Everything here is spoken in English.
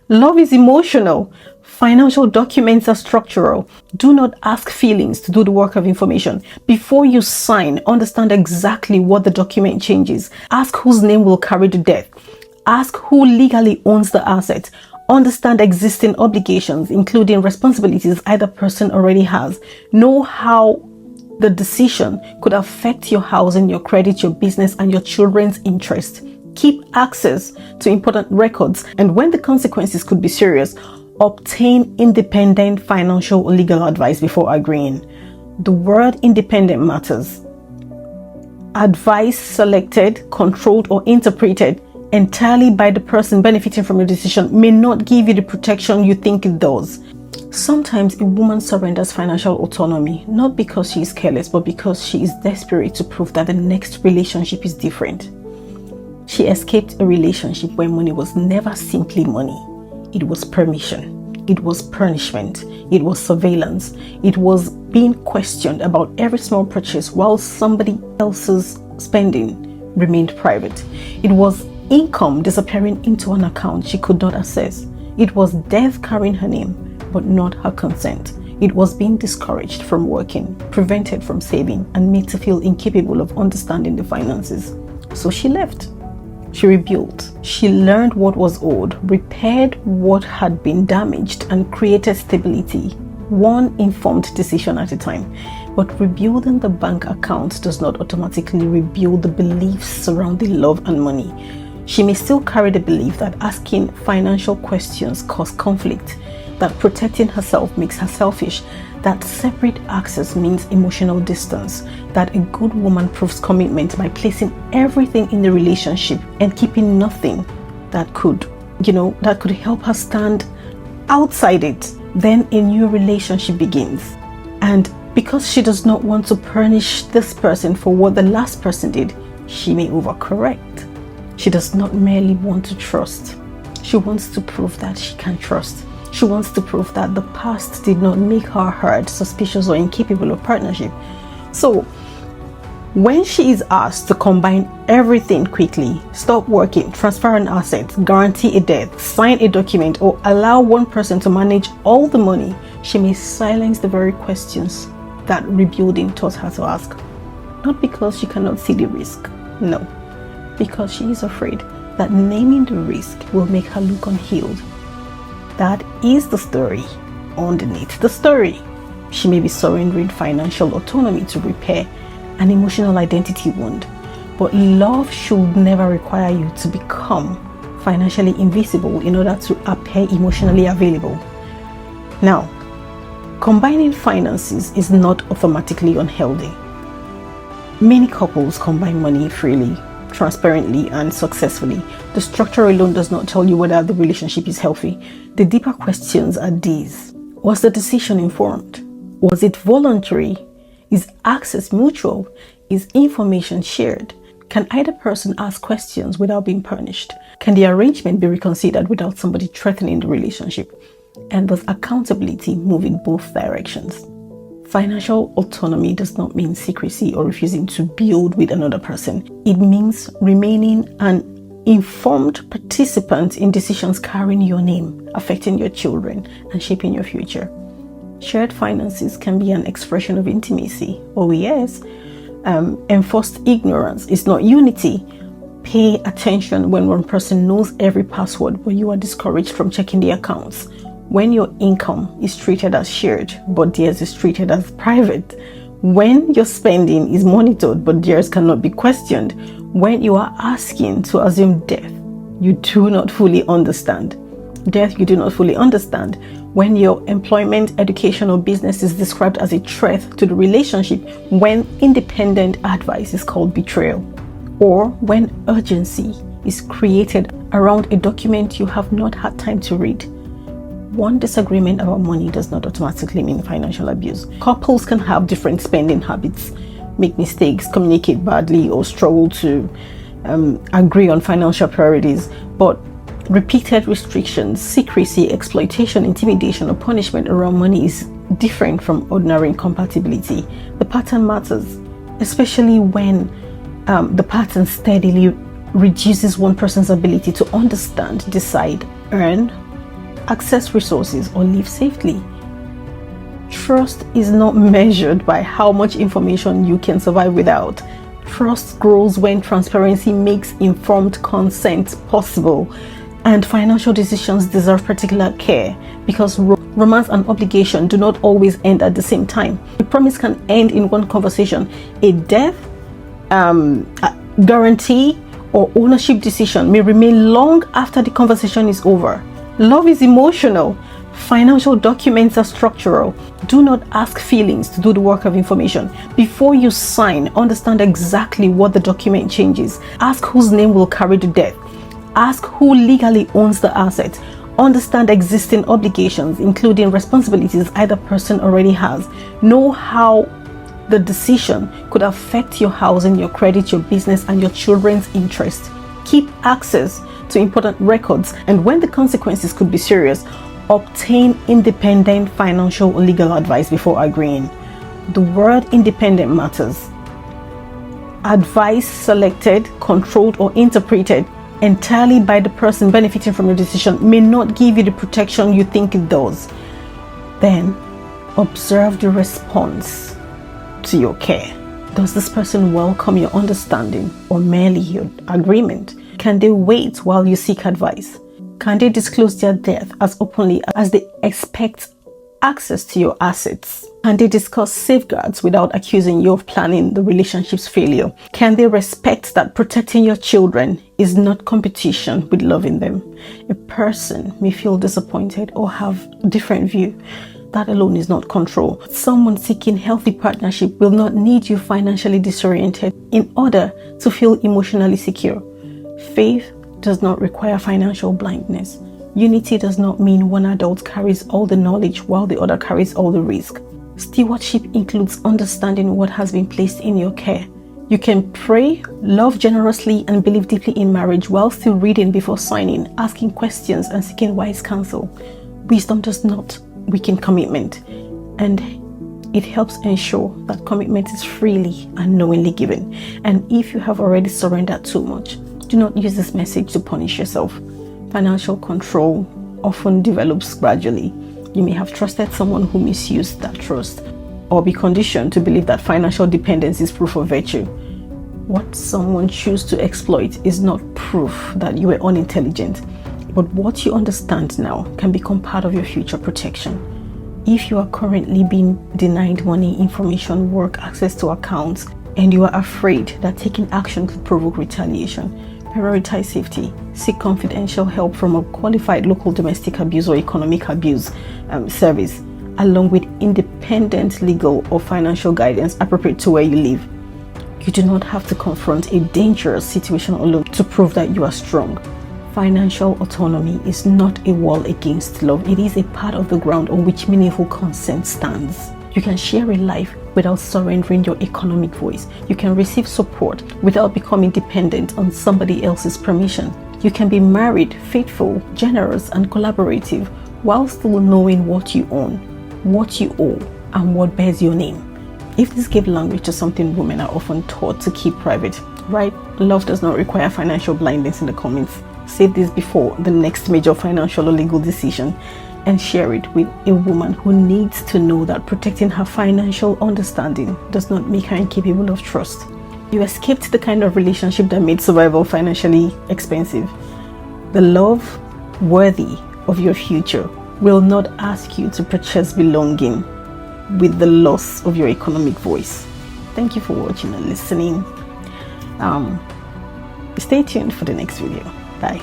Love is emotional. Financial documents are structural. Do not ask feelings to do the work of information. Before you sign, understand exactly what the document changes. Ask whose name will carry the debt. Ask who legally owns the asset. Understand existing obligations, including responsibilities either person already has. Know how the decision could affect your housing, your credit, your business, and your children's interest. Keep access to important records, and when the consequences could be serious, obtain independent financial or legal advice before agreeing. The word independent matters. Advice selected, controlled, or interpreted entirely by the person benefiting from your decision may not give you the protection you think it does. Sometimes a woman surrenders financial autonomy not because she is careless, but because she is desperate to prove that the next relationship is different. She escaped a relationship where money was never simply money. It was permission. It was punishment. It was surveillance. It was being questioned about every small purchase while somebody else's spending remained private. It was income disappearing into an account she could not access. It was death carrying her name, but not her consent. It was being discouraged from working, prevented from saving, and made to feel incapable of understanding the finances. So she left. She rebuilt. She learned what was owed, repaired what had been damaged, and created stability, one informed decision at a time. But rebuilding the bank account does not automatically rebuild the beliefs surrounding love and money. She may still carry the belief that asking financial questions cause conflict, that protecting herself makes her selfish, that separate access means emotional distance, that a good woman proves commitment by placing everything in the relationship and keeping nothing that could help her stand outside it. Then a new relationship begins. And because she does not want to punish this person for what the last person did, she may overcorrect. She does not merely want to trust. She wants to prove that she can trust. She wants to prove that the past did not make her hurt, suspicious, or incapable of partnership. So, when she is asked to combine everything quickly, stop working, transfer an asset, guarantee a debt, sign a document, or allow one person to manage all the money, she may silence the very questions that rebuilding taught her to ask. Not because she cannot see the risk, no, because she is afraid that naming the risk will make her look unhealed. That is the story underneath the story. She may be surrendering financial autonomy to repair an emotional identity wound, but love should never require you to become financially invisible in order to appear emotionally available. Now, combining finances is not automatically unhealthy. Many couples combine money freely, transparently, and successfully. The structure alone does not tell you whether the relationship is healthy. The deeper questions are these. Was the decision informed? Was it voluntary? Is access mutual? Is information shared? Can either person ask questions without being punished? Can the arrangement be reconsidered without somebody threatening the relationship? And does accountability move in both directions? Financial autonomy does not mean secrecy or refusing to build with another person. It means remaining an informed participant in decisions carrying your name, affecting your children, and shaping your future. Shared finances can be an expression of intimacy. Oh yes, enforced ignorance is not unity. Pay attention when one person knows every password but you are discouraged from checking the accounts. When your income is treated as shared but theirs is treated as private. When your spending is monitored but theirs cannot be questioned. When you are asking to assume death you do not fully understand. When your employment, education, or business is described as a threat to the relationship. When independent advice is called betrayal. Or when urgency is created around a document you have not had time to read. One disagreement about money does not automatically mean financial abuse. Couples can have different spending habits, make mistakes, communicate badly, or struggle to agree on financial priorities. But repeated restrictions, secrecy, exploitation, intimidation, or punishment around money is different from ordinary incompatibility. The pattern matters, especially when the pattern steadily reduces one person's ability to understand, decide, earn, access resources, or live safely. Trust is not measured by how much information you can survive without. Trust grows when transparency makes informed consent possible. And financial decisions deserve particular care because romance and obligation do not always end at the same time. A promise can end in one conversation. A death, a guarantee, or ownership decision may remain long after the conversation is over. Love is emotional. Financial documents are structural. Do not ask feelings to do the work of information. Before you sign, understand exactly what the document changes. Ask whose name will carry the debt. Ask who legally owns the asset. Understand existing obligations, including responsibilities either person already has. Know how the decision could affect your housing, your credit, your business, and your children's interest. Keep access to important records, and when the consequences could be serious, obtain independent financial or legal advice before agreeing. The word independent matters. Advice selected, controlled, or interpreted entirely by the person benefiting from your decision may not give you the protection you think it does. Then observe the response to your care. Does this person welcome your understanding or merely your agreement? Can they wait while you seek advice? Can they disclose their debt as openly as they expect access to your assets? Can they discuss safeguards without accusing you of planning the relationship's failure? Can they respect that protecting your children is not competition with loving them? A person may feel disappointed or have a different view. That alone is not control. Someone seeking healthy partnership will not need you financially disoriented in order to feel emotionally secure. Faith does not require financial blindness. Unity does not mean one adult carries all the knowledge while the other carries all the risk. Stewardship includes understanding what has been placed in your care. You can pray, love generously, and believe deeply in marriage while still reading before signing, asking questions, and seeking wise counsel. Wisdom does not weaken commitment, and it helps ensure that commitment is freely and knowingly given. And if you have already surrendered too much, do not use this message to punish yourself. Financial control often develops gradually. You may have trusted someone who misused that trust, or be conditioned to believe that financial dependence is proof of virtue. What someone chooses to exploit is not proof that you were unintelligent, but what you understand now can become part of your future protection. If you are currently being denied money, information, work, access to accounts, and you are afraid that taking action could provoke retaliation, prioritize safety. Seek confidential help from a qualified local domestic abuse or economic abuse service, along with independent legal or financial guidance appropriate to where you live. You do not have to confront a dangerous situation alone to prove that you are strong. Financial autonomy is not a wall against love. It is a part of the ground on which meaningful consent stands. You can share a life without surrendering your economic voice. You can receive support without becoming dependent on somebody else's permission. You can be married, faithful, generous, and collaborative while still knowing what you own, what you owe, and what bears your name. If this gave language to something women are often taught to keep private, right? Love does not require financial blindness in the comments. Save this before the next major financial or legal decision, and share it with a woman who needs to know that protecting her financial understanding does not make her incapable of trust. You escaped the kind of relationship that made survival financially expensive. The love worthy of your future will not ask you to purchase belonging with the loss of your economic voice. Thank you for watching and listening. Stay tuned for the next video. Bye.